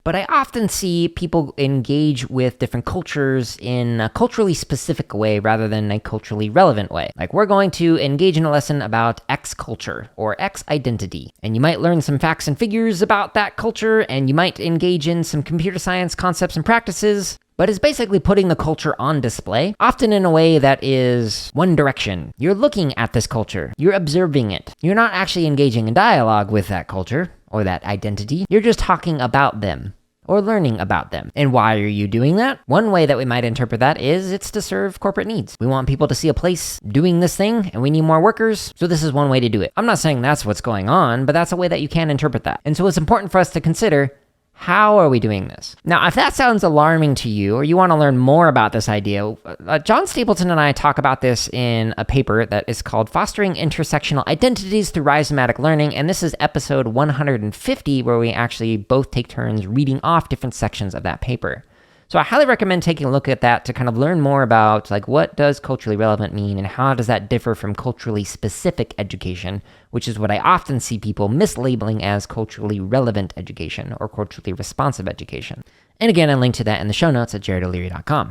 but I often see people engage with different cultures in a culturally specific way rather than a culturally relevant way. Like, we're going to engage in a lesson about X culture or X identity, and you might learn some facts and figures about that culture, and you might engage in some computer science concepts and practices, but it's basically putting the culture on display, often in a way that is one direction. You're looking at this culture, you're observing it. You're not actually engaging in dialogue with that culture or that identity. You're just talking about them or learning about them. And why are you doing that? One way that we might interpret that is it's to serve corporate needs. We want people to see a place doing this thing, and we need more workers, so this is one way to do it. I'm not saying that's what's going on, but that's a way that you can interpret that. And so it's important for us to consider, how are we doing this? Now, if that sounds alarming to you, or you want to learn more about this idea, John Stapleton and I talk about this in a paper that is called Fostering Intersectional Identities Through Rhizomatic Learning, and this is episode 150, where we actually both take turns reading off different sections of that paper. So I highly recommend taking a look at that to kind of learn more about, like, what does culturally relevant mean and how does that differ from culturally specific education, which is what I often see people mislabeling as culturally relevant education or culturally responsive education. And again, I link to that in the show notes at jaredoleary.com.